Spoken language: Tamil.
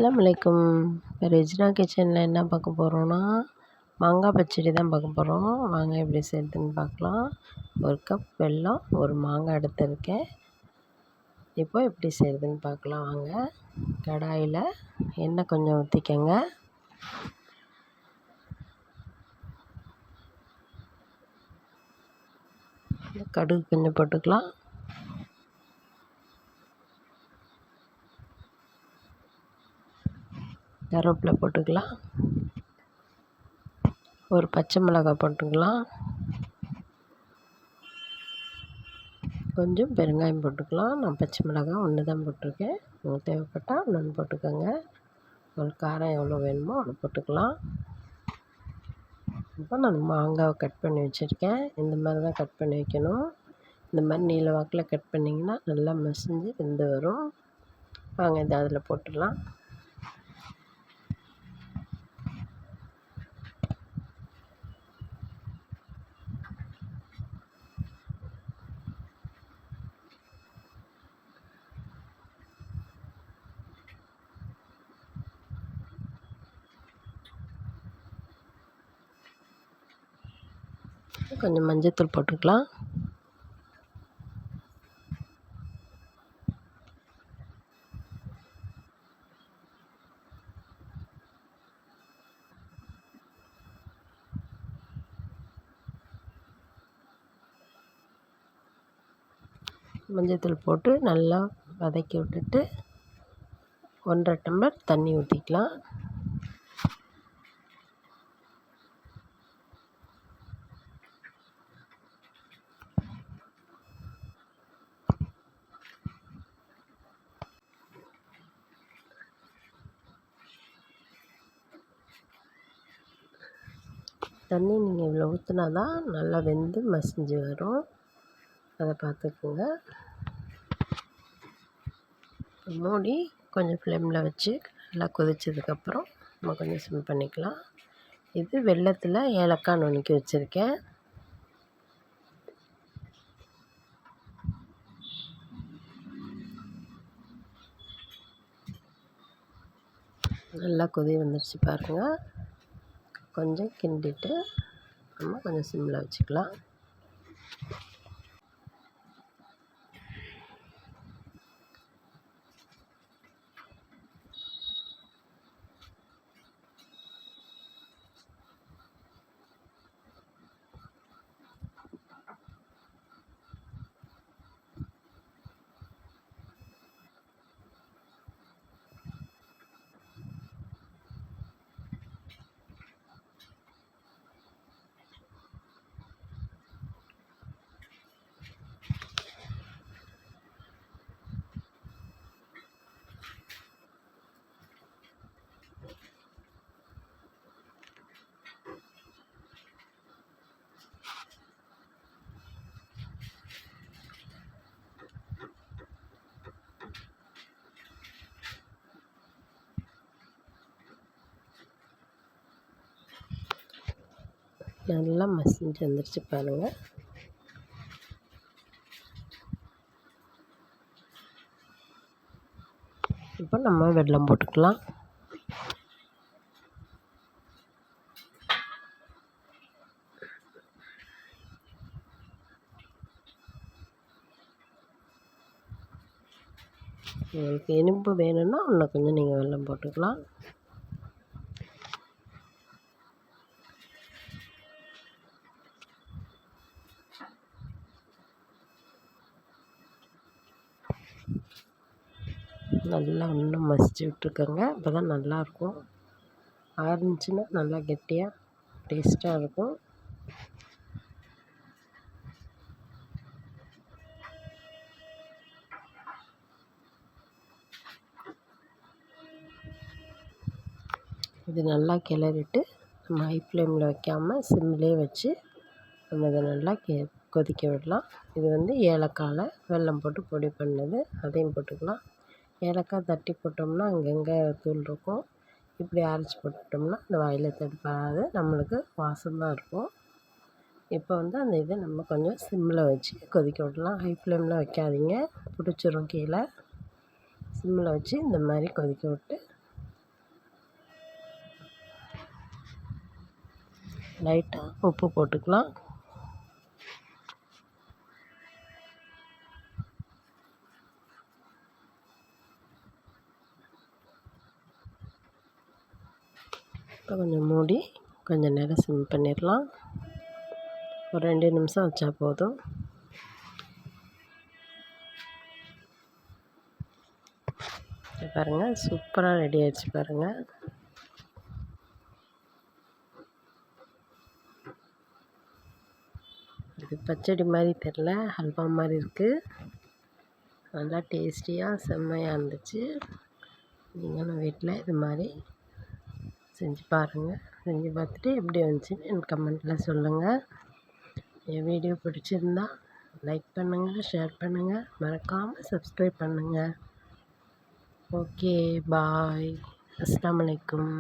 அஸ்ஸலாமு அலைக்கும். இப்போ ரெஜினா கிச்சனில் என்ன பார்க்க போகிறோன்னா, மாங்காய் பச்சடி தான் பார்க்க போகிறோம். வாங்க எப்படி செய்கிறதுன்னு பார்க்கலாம். 1 கப் வெல்லம், 1 மாங்காய் எடுத்திருக்கேன். இப்போ எப்படி செய்கிறதுன்னு பார்க்கலாம் வாங்க. கடாயில் எண்ணெய் கொஞ்சம் ஊற்றிக்கங்க. கடுகு கொஞ்சம் போட்டுக்கலாம். கருவேப்பிலை போட்டுக்கலாம். ஒரு பச்சை மிளகாய் போட்டுக்கலாம். கொஞ்சம் பெருங்காயம் போட்டுக்கலாம். நான் பச்சை மிளகாய் 1 தான் போட்டிருக்கேன். உங்களுக்கு தேவைப்பட்டால் 1 போட்டுக்கோங்க. உங்களுக்கு காரம் எவ்வளோ வேணுமோ அவ்வளோ போட்டுக்கலாம். இப்போ நான் மாங்காவை கட் பண்ணி வச்சுருக்கேன். இந்த மாதிரி தான் கட் பண்ணி வைக்கணும். இந்த மாதிரி நீல வாக்கில் கட் பண்ணிங்கன்னா நல்லா மசிஞ்சு வெந்து வரும். வாங்க இதை அதில் போட்டுடலாம். கொஞ்சம் மஞ்சள்தூள் போட்டுக்கலாம். மஞ்சள்தூள் போட்டு நல்லா வதக்கி விட்டுட்டு 1.5 டம்ளர் தண்ணி ஊற்றிக்கலாம். தண்ணி நீங்கள் இவ்வளோ ஊற்றினா தான் நல்லா வெந்து மசிஞ்சு வரும். அதை பார்த்துக்குங்க. மூடி கொஞ்சம் ஃப்ளேமில் வச்சு நல்லா கொதிச்சதுக்கப்புறம் நம்ம கொஞ்சம் சிம் பண்ணிக்கலாம். இது வெல்லத்தில் ஏலக்காய் நுணுக்கி வச்சுருக்கேன். நல்லா கொதி வந்துடுச்சு பாருங்கள். கொஞ்சம் கிண்டிட்டு நம்ம கொஞ்சம் சிம்மில் வச்சுக்கலாம். நல்லா மசிஞ்சு வந்துடுச்சு பாருங்கள். இப்போ நம்ம வெல்லம் போட்டுக்கலாம். உங்களுக்கு இனிப்பு வேணும்னா இன்னும் கொஞ்சம் நீங்கள் வெல்லம் போட்டுக்கலாம். நல்லா இன்னும் மசிச்சு விட்டுருக்கோங்க. அப்போ தான் நல்லாயிருக்கும். ஆரஞ்சுன்னா நல்லா கெட்டியாக டேஸ்ட்டாக இருக்கும். இது நல்லா கிளறிட்டு நம்ம ஹை ஃப்ளேமில் வைக்காமல் சிம்லேயே வச்சு நம்ம இதை நல்லா கொதிக்க விடலாம். இது வந்து ஏலக்காயில் வெல்லம் போட்டு பொடி பண்ணது, அதையும் போட்டுக்கலாம். ஏலக்காய் தட்டி போட்டோம்னா அங்கங்கே தூள் இருக்கும். இப்படி அரைச்சி போட்டுட்டோம்னா அந்த வாயில் தடுப்பாது, நம்மளுக்கு வாசம்தான் இருக்கும். இப்போ வந்து அந்த இதை நம்ம கொஞ்சம் சிம்மில் வச்சு கொதிக்க விடலாம். ஹை ஃப்ளேமில் வைக்காதீங்க, பிடிச்சிரும் கீழே. சிம்மில் வச்சு இந்த மாதிரி கொதிக்க விட்டு லைட்டாக உப்பு போட்டுக்கலாம். இப்போ கொஞ்சம் மூடி கொஞ்சம் நேரம் சிம் பண்ணிடலாம். ஒரு 2 நிமிஷம் வச்சா போதும். பாருங்கள், சூப்பராக ரெடி ஆகிடுச்சு பாருங்கள். இது பச்சடி மாதிரி தெரில, ஹல்வா மாதிரி இருக்குது. நல்லா டேஸ்டியாக செம்மையாக இருந்துச்சு. நீங்களும் வீட்டில் இது மாதிரி செஞ்சு பாருங்கள். செஞ்சு பார்த்துட்டு எப்படி வந்துச்சுன்னு எனக்கு கமெண்ட்டில் சொல்லுங்கள். என் வீடியோ பிடிச்சிருந்தா லைக் பண்ணுங்கள், ஷேர் பண்ணுங்கள், மறக்காமல் சப்ஸ்கிரைப் பண்ணுங்கள். ஓகே, பாய். அஸ்ஸலாமு அலைக்கும்.